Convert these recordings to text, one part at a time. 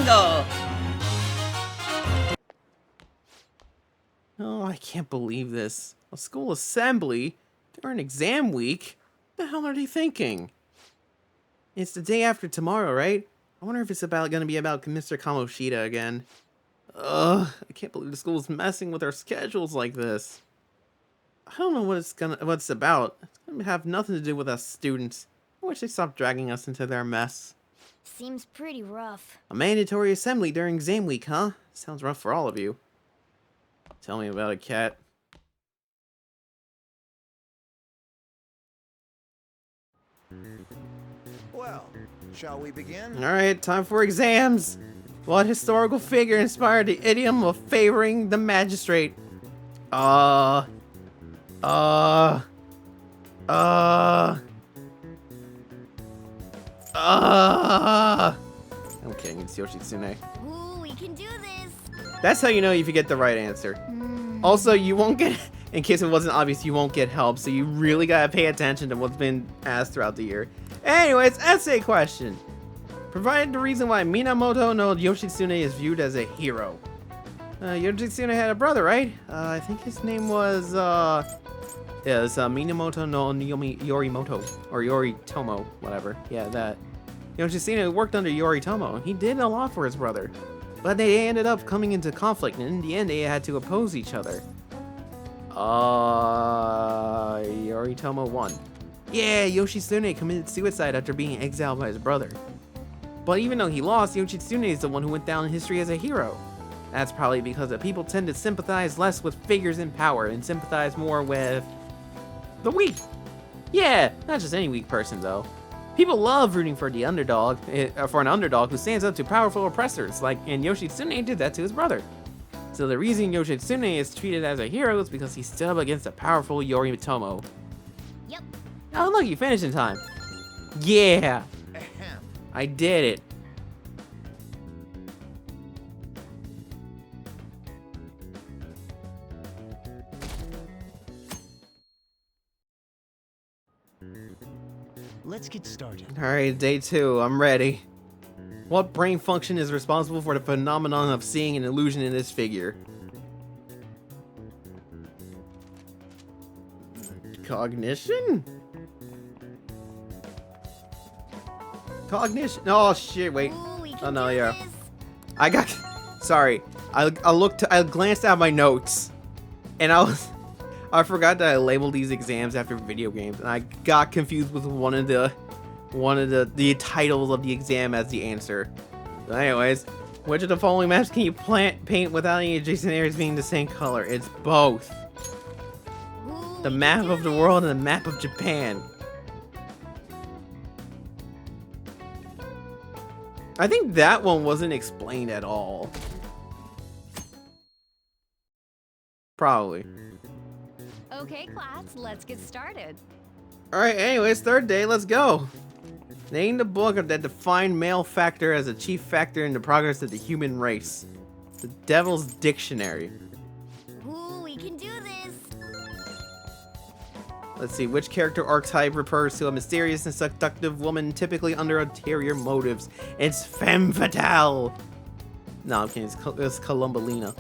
manga! Oh, I can't believe this. A school assembly during exam week? What the hell are they thinking? It's the day after tomorrow, right? I wonder if it's gonna be about Mr. Kamoshida again. Ugh, I can't believe the school's messing with our schedules like this. I don't know what it's about. It's gonna have nothing to do with us students. I wish they stopped dragging us into their mess. Seems pretty rough. A mandatory assembly during exam week, huh? Sounds rough for all of you. Tell me about it, cat. Well, shall we begin? Alright, time for exams! What historical figure inspired the idiom of favoring the magistrate? I'm kidding, it's Yoshitsune. Ooh, we can do this. That's how you know if you get the right answer. Also, you won't get, in case it wasn't obvious, you won't get help, so you really gotta pay attention to what's been asked throughout the year. Anyways, essay question. Provide the reason why Minamoto no Yoshitsune is viewed as a hero. Yoshitsune had a brother, right? I think his name was, Minamoto no Yorimoto, or Yoritomo, whatever. Yeah, that. Yoshitsune worked under Yoritomo. He did a lot for his brother. But they ended up coming into conflict, and in the end, they had to oppose each other. Yoritomo won. Yeah, Yoshitsune committed suicide after being exiled by his brother. But even though he lost, Yoshitsune is the one who went down in history as a hero. That's probably because the people tend to sympathize less with figures in power and sympathize more with the weak. Yeah, not just any weak person though. People love rooting for the underdog, for an underdog who stands up to powerful oppressors, and Yoshitsune did that to his brother. So the reason Yoshitsune is treated as a hero is because he stood up against a powerful Yoritomo. Yep. Oh look, you finished in time. Yeah, Ahem. I did it. Let's get started. Alright, day 2, I'm ready. What brain function is responsible for the phenomenon of seeing an illusion in this figure? Cognition? Cognition? Oh shit, wait. Ooh, we Oh can no, do yeah. this. I got, sorry. I glanced at my notes, and I forgot that I labeled these exams after video games, and I got confused with one of the titles of the exam as the answer. But anyways, which of the following maps can you paint without any adjacent areas being the same color? It's both. Ooh, The we map can of do the this. world and the map of Japan. I think that one wasn't explained at all. Probably. Okay, class, let's get started. Alright, anyways, third day, let's go. Name the book that defined male factor as a chief factor in the progress of the human race. The Devil's Dictionary. Ooh, we can do this. Let's see, which character archetype refers to a mysterious and seductive woman, typically under ulterior motives? It's femme fatale. No, I'm kidding, it's Columbalina.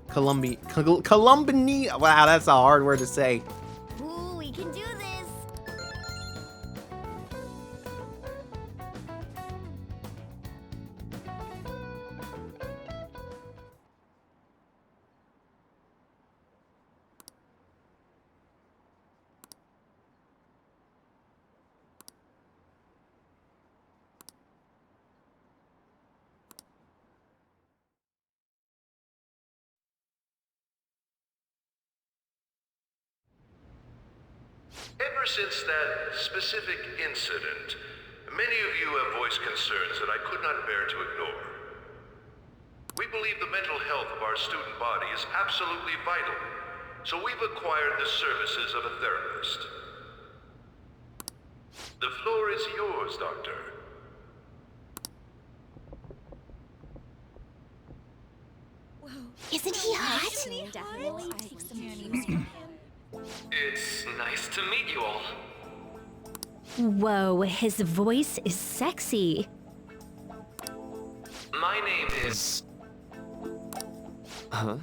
Columbini. Wow, that's a hard word to say. Ooh, we can do this. Ever since that specific incident, many of you have voiced concerns that I could not bear to ignore. We believe the mental health of our student body is absolutely vital, so we've acquired the services of a therapist. The floor is yours, Doctor. Isn't he hot? Definitely take some It's nice to meet you all. Whoa, his voice is sexy. My name is... Huh?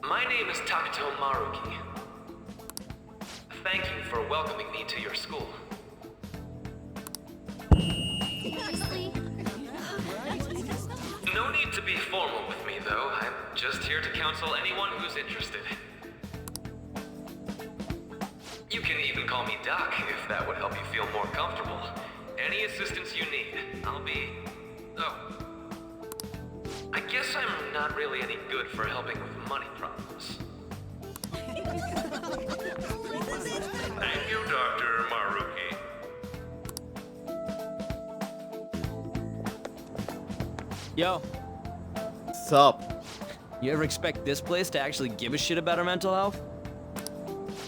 My name is Takuto Maruki. Thank you for welcoming me to your school. Seriously? No need to be formal with me, though. I'm just here to counsel anyone who's interested. You can even call me Doc if that would help you feel more comfortable. Any assistance you need, I'll be... Oh. I guess I'm not really any good for helping with money problems. Thank you, Dr. Maruki. Yo, Sup? you ever expect this place to actually give a shit about our mental health?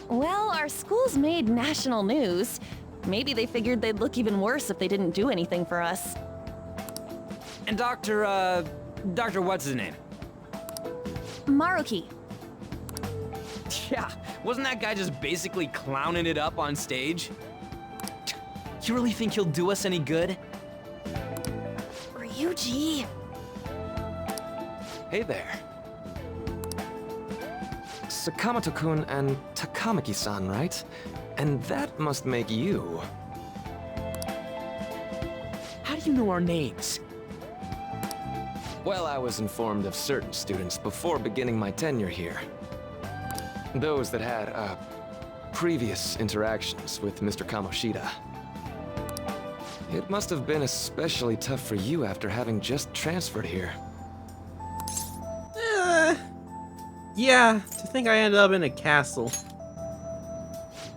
Well, our school's made national news. Maybe they figured they'd look even worse if they didn't do anything for us. And Dr. what's his name? Maruki. Yeah, wasn't that guy just basically clowning it up on stage? You really think he'll do us any good? Ryuji. Hey there. Sakamoto-kun and Takamaki-san, right? And that must make you... How do you know our names? Well, I was informed of certain students before beginning my tenure here. Those that had, previous interactions with Mr. Kamoshida. It must have been especially tough for you after having just transferred here. Yeah, to think I ended up in a castle.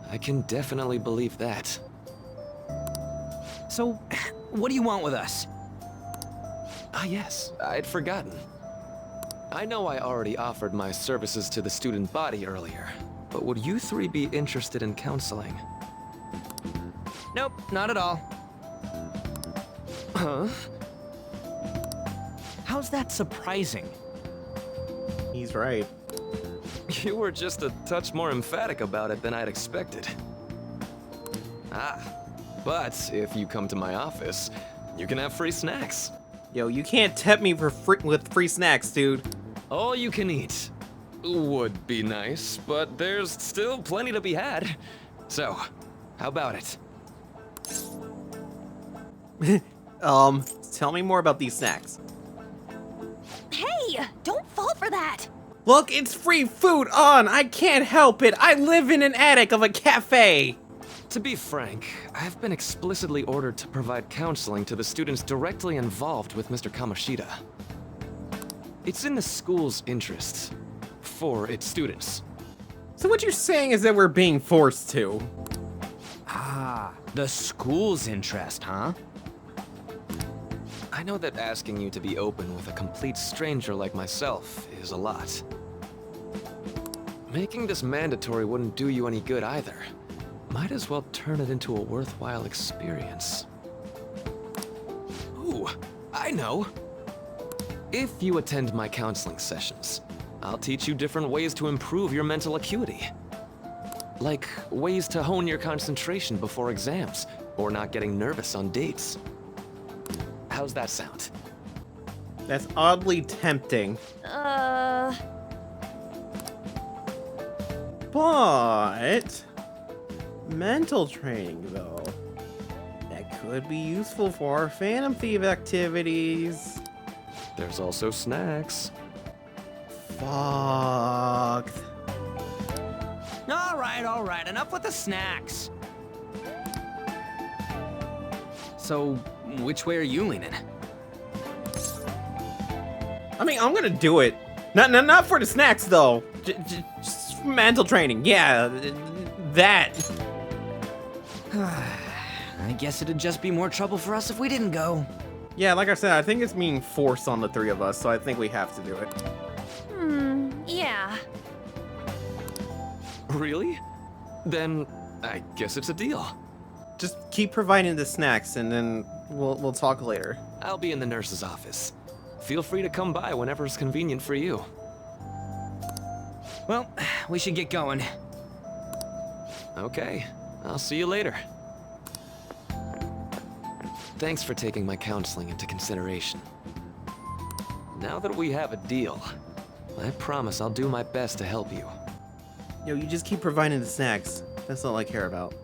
I can definitely believe that. So, what do you want with us? Ah yes, I'd forgotten. I know I already offered my services to the student body earlier, but would you three be interested in counseling? Nope, not at all. Huh? How's that surprising? He's right. You were just a touch more emphatic about it than I'd expected. Ah, but if you come to my office, you can have free snacks. Yo, you can't tempt me for with free snacks, dude. All you can eat. Would be nice, but there's still plenty to be had. So, how about it? Tell me more about these snacks. Hey, don't fall for that. Look, it's free food on! I can't help it! I live in an attic of a cafe! To be frank, I've been explicitly ordered to provide counseling to the students directly involved with Mr. Kamoshida. It's in the school's interests, for its students. So what you're saying is that we're being forced to. Ah, the school's interest, huh? I know that asking you to be open with a complete stranger like myself is a lot. Making this mandatory wouldn't do you any good either. Might as well turn it into a worthwhile experience. Ooh, I know! If you attend my counseling sessions, I'll teach you different ways to improve your mental acuity. Like ways to hone your concentration before exams, or not getting nervous on dates. How's that sound? That's oddly tempting. But... mental training, though. That could be useful for our Phantom Thief activities. There's also snacks. Fuck. All right, enough with the snacks. So, which way are you leaning? I mean, I'm gonna do it. Not for the snacks, though. Just mental training. Yeah, that. I guess it'd just be more trouble for us if we didn't go. Yeah, like I said, I think it's being forced on the three of us, so I think we have to do it. Yeah. Really? Then I guess it's a deal. Just keep providing the snacks, and then we'll talk later. I'll be in the nurse's office. Feel free to come by whenever it's convenient for you. Well, we should get going. Okay, I'll see you later. Thanks for taking my counseling into consideration. Now that we have a deal, I promise I'll do my best to help you. Yo, you just keep providing the snacks. That's all I care about.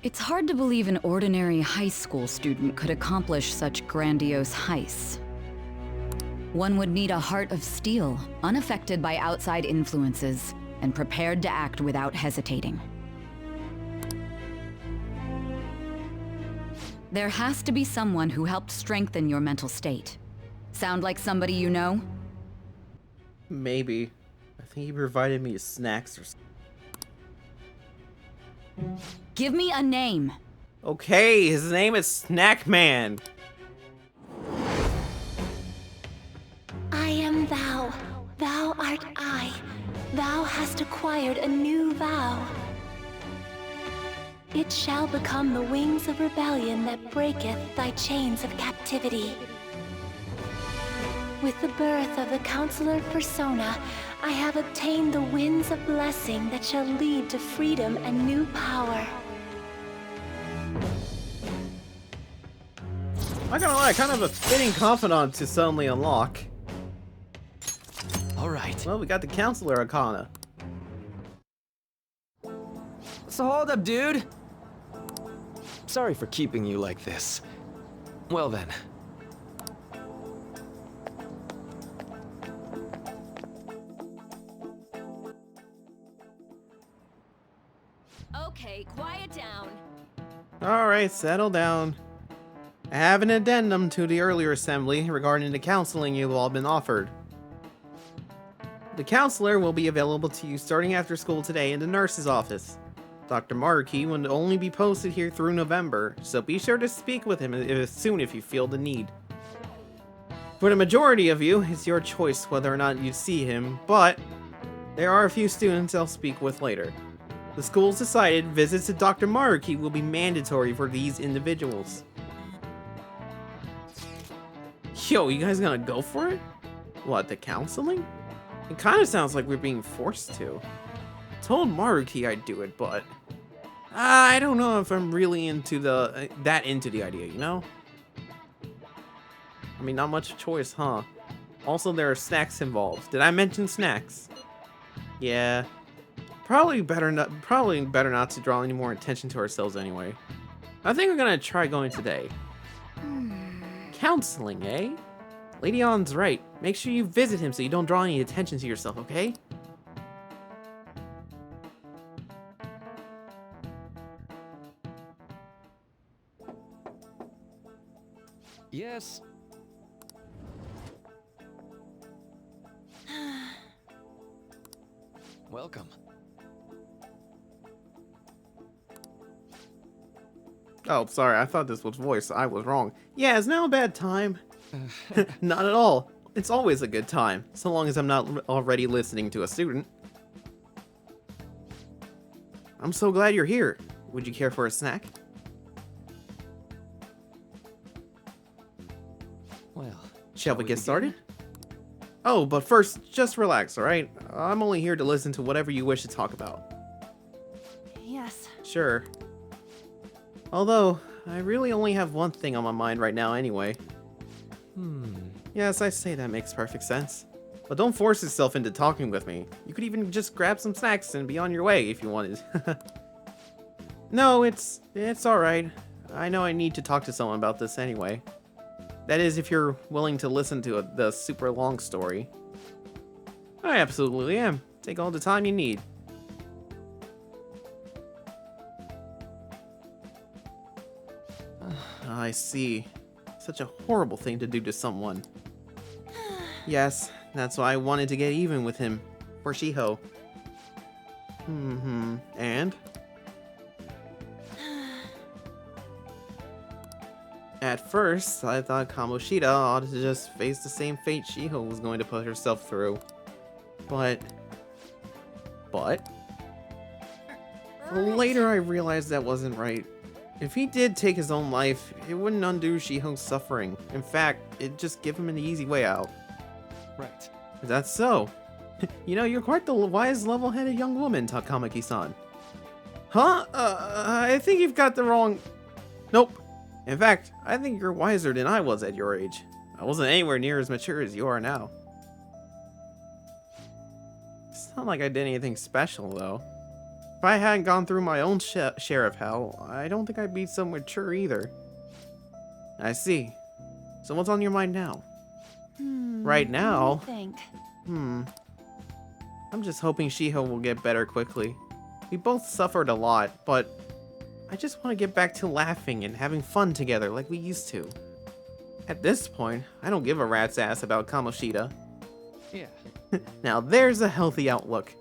It's hard to believe an ordinary high school student could accomplish such grandiose heists. One would need a heart of steel, unaffected by outside influences, and prepared to act without hesitating. There has to be someone who helped strengthen your mental state. Sound like somebody you know? Maybe. I think he provided me snacks or something. Give me a name. Okay, his name is Snack Man. I am thou. Thou art I. Thou hast acquired a new vow. It shall become the wings of rebellion that breaketh thy chains of captivity. With the birth of the Counselor Persona, I have obtained the winds of blessing that shall lead to freedom and new power. Not gonna lie, kind of a fitting confidant to suddenly unlock. Alright. Well, we got the Counselor Arcana. So hold up, dude. Sorry for keeping you like this. Well then. Okay, quiet down. Alright, settle down. I have an addendum to the earlier assembly regarding the counseling you've all been offered. The counselor will be available to you starting after school today in the nurse's office. Dr. Maruki will only be posted here through November, so be sure to speak with him soon if you feel the need. For the majority of you, it's your choice whether or not you see him, but there are a few students I'll speak with later. The school's decided visits to Dr. Maruki will be mandatory for these individuals. Yo, you guys gonna go for it? What, the counseling? It kind of sounds like we're being forced to. Told Maruki I'd do it, but I don't know if I'm really into that into the idea, you know? I mean, not much choice, huh? Also, there are snacks involved. Did I mention snacks? Yeah. Probably better not to draw any more attention to ourselves anyway. I think we're gonna try going today. Counseling, eh? Lady Ann's right. Make sure you visit him so you don't draw any attention to yourself, okay? Yes. Welcome. Oh, sorry, I thought this was voice. I was wrong. Yeah, is now a bad time? Not at all. It's always a good time, so long as I'm not already listening to a student. I'm so glad you're here. Would you care for a snack? Well, Shall we get started? Oh, but first, just relax, alright? I'm only here to listen to whatever you wish to talk about. Yes. Sure. Although, I really only have one thing on my mind right now anyway. Yes, I say that makes perfect sense. But don't force yourself into talking with me. You could even just grab some snacks and be on your way if you wanted. No, it's alright. I know I need to talk to someone about this anyway. That is, if you're willing to listen to the super long story. I absolutely am. Take all the time you need. I see. Such a horrible thing to do to someone. Yes, that's why I wanted to get even with him. For Shiho. And? At first, I thought Kamoshida ought to just face the same fate Shiho was going to put herself through. But... Later I realized that wasn't right. If he did take his own life, it wouldn't undo Shiho's suffering. In fact, it'd just give him an easy way out. Right. That's so. You know, you're quite the wise, level-headed young woman, Takamaki-san. Huh? I think you've got the wrong... Nope. In fact, I think you're wiser than I was at your age. I wasn't anywhere near as mature as you are now. It's not like I did anything special, though. If I hadn't gone through my own share of hell, I don't think I'd be so mature either. I see. So what's on your mind now? Right now? What do you think? I'm just hoping Shiho will get better quickly. We both suffered a lot, but I just want to get back to laughing and having fun together like we used to. At this point, I don't give a rat's ass about Kamoshida. Yeah. Now there's a healthy outlook.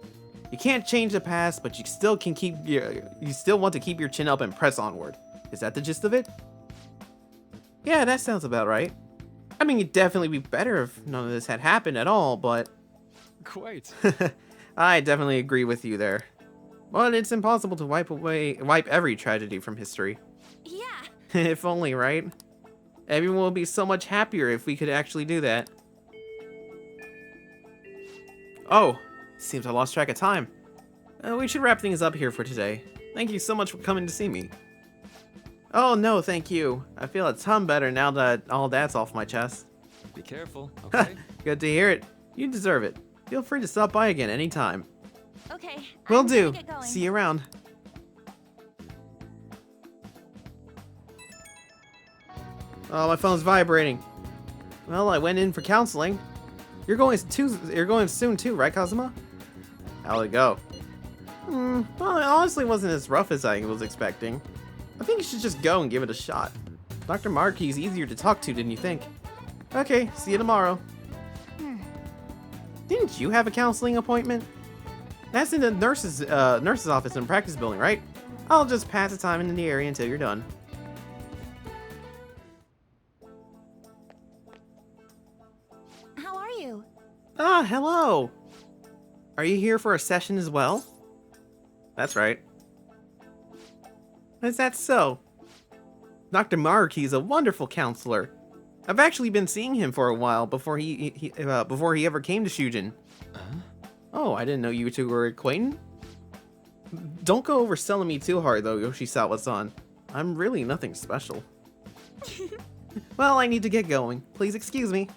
You can't change the past, but you still want to keep your chin up and press onward. Is that the gist of it? Yeah, that sounds about right. I mean, it'd definitely be better if none of this had happened at all, but... Quite. I definitely agree with you there. But it's impossible to wipe every tragedy from history. Yeah. If only, right? Everyone would be so much happier if we could actually do that. Oh, seems I lost track of time. We should wrap things up here for today. Thank you so much for coming to see me. Oh no, thank you. I feel a ton better now that all that's off my chest. Be careful, okay? Good to hear it. You deserve it. Feel free to stop by again anytime. Okay. Will I'm do. gonna get going. See you around. Oh, my phone's vibrating. Well, I went in for counseling. You're going soon too, right, Kazuma? How'd it go? Well, it honestly wasn't as rough as I was expecting. I think you should just go and give it a shot. Dr. Markey's easier to talk to than you think. Okay, see you tomorrow. Didn't you have a counseling appointment? That's in the nurse's office in the practice building, right? I'll just pass the time in the area until you're done. How are you? Ah, hello. Are you here for a session as well? That's right. Is that so? Dr. Markey's a wonderful counselor. I've actually been seeing him for a while before he ever came to Shujin. Oh, I didn't know you two were acquainted. Don't go overselling me too hard though, Yoshisawa-san. I'm really nothing special. Well, I need to get going. Please excuse me.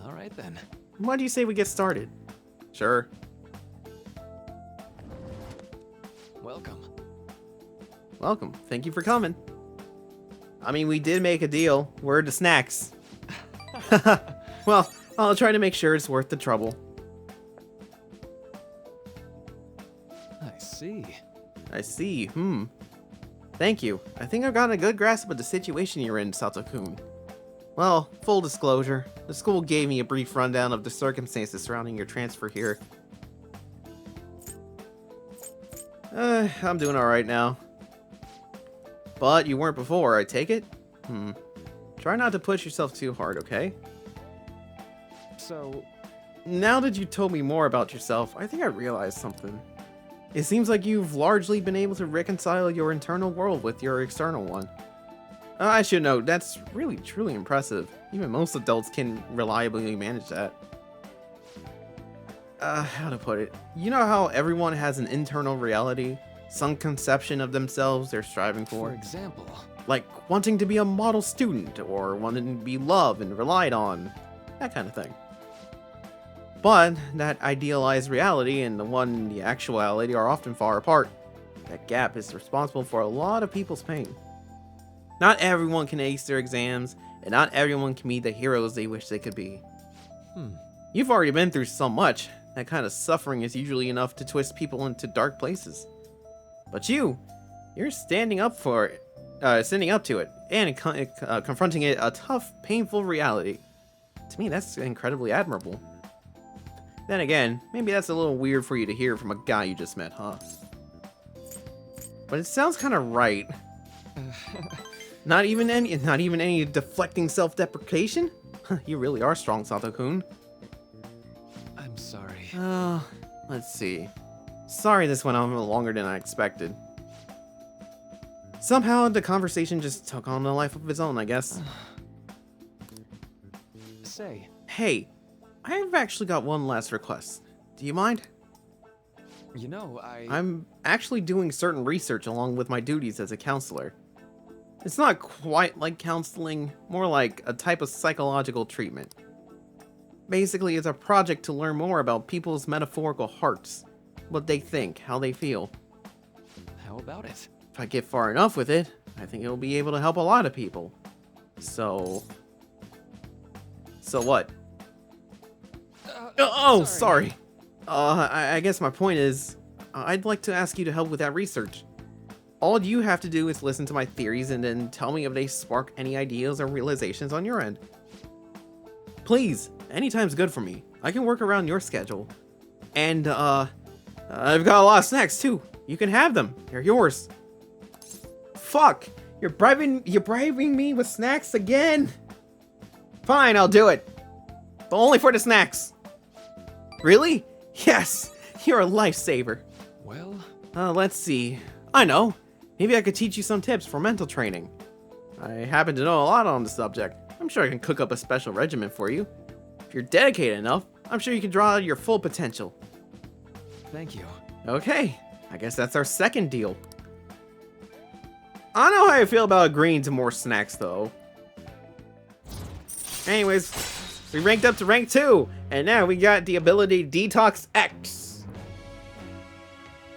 All right then. Why do you say we get started? Sure. Welcome. Welcome. Thank you for coming. I mean, we did make a deal. Word to snacks. Well, I'll try to make sure it's worth the trouble. I see. I see. Thank you. I think I've gotten a good grasp of the situation you're in, Sato-kun. Well, full disclosure, the school gave me a brief rundown of the circumstances surrounding your transfer here. I'm doing alright now. But you weren't before, I take it? Try not to push yourself too hard, okay? So, now that you told me more about yourself, I think I realized something. It seems like you've largely been able to reconcile your internal world with your external one. I should note, that's really truly impressive. Even most adults can reliably manage that. How to put it? You know how everyone has an internal reality? Some conception of themselves they're striving for? for example, Like wanting to be a model student, or wanting to be loved and relied on. That kind of thing. But that idealized reality and the actuality are often far apart. That gap is responsible for a lot of people's pain. Not everyone can ace their exams, and not everyone can be the heroes they wish they could be. You've already been through so much. That kind of suffering is usually enough to twist people into dark places. But you're standing up to it, and confronting it a tough, painful reality. To me, that's incredibly admirable. Then again, maybe that's a little weird for you to hear from a guy you just met, huh? But it sounds kind of right. Not even any deflecting self-deprecation? You really are strong, Sato-kun. I'm sorry. Let's see. Sorry this went on longer than I expected. Somehow the conversation just took on a life of its own, I guess. Say, Hey, I've actually got one last request. Do you mind? you know, I'm actually doing certain research along with my duties as a counselor. It's not quite like counseling, more like a type of psychological treatment. Basically, it's a project to learn more about people's metaphorical hearts, what they think, how they feel. How about it? If I get far enough with it, I think it'll be able to help a lot of people. So what? Sorry. I guess my point is, I'd like to ask you to help with that research. All you have to do is listen to my theories and then tell me if they spark any ideas or realizations on your end. Please, anytime's good for me. I can work around your schedule. And, I've got a lot of snacks too. You can have them. They're yours. Fuck! You're bribing me with snacks again? Fine, I'll do it. But only for the snacks. Really? Yes! You're a lifesaver. Well, Let's see. I know. Maybe I could teach you some tips for mental training. I happen to know a lot on the subject. I'm sure I can cook up a special regimen for you. If you're dedicated enough, I'm sure you can draw out your full potential. thank you. Okay, I guess that's our second deal. I don't know how I feel about agreeing to more snacks, though. Anyways, we ranked up to rank 2, and now we got the ability Detox X.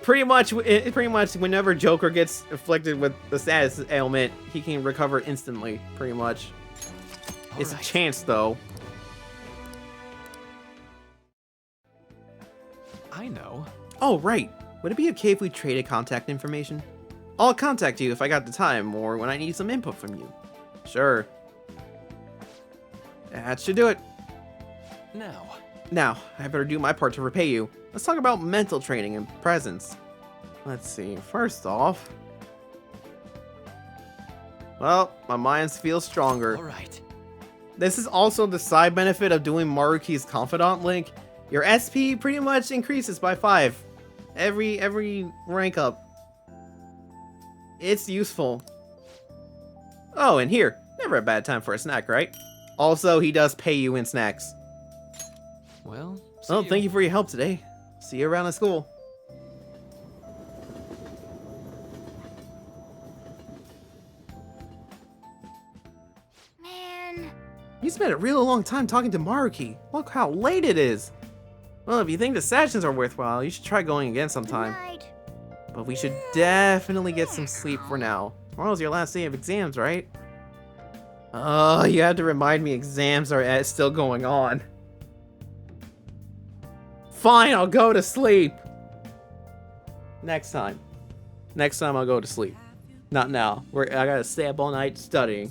Pretty much, whenever Joker gets afflicted with the status ailment, he can recover instantly, pretty much. It's a chance, though. I know. Oh, right. Would it be okay if we traded contact information? I'll contact you if I got the time, or when I need some input from you. Sure. That should do it. Now, I better do my part to repay you. Let's talk about mental training and presence. Let's see, first off... Well, my mind feels stronger. Alright. This is also the side benefit of doing Maruki's Confidant link. Your SP pretty much increases by 5. Every rank up. It's useful. Oh, and here, never a bad time for a snack, right? Also, he does pay you in snacks. Well, Thank you for your help today. See you around at school. Man. You spent a really long time talking to Maruki. Look how late it is. Well, if you think the sessions are worthwhile, you should try going again sometime. Night. But we should definitely get some sleep for now. Tomorrow's your last day of exams, right? Oh, you had to remind me exams are still going on. Fine, I'll go to sleep. Next time. Next time I'll go to sleep. Not now. I gotta stay up all night studying.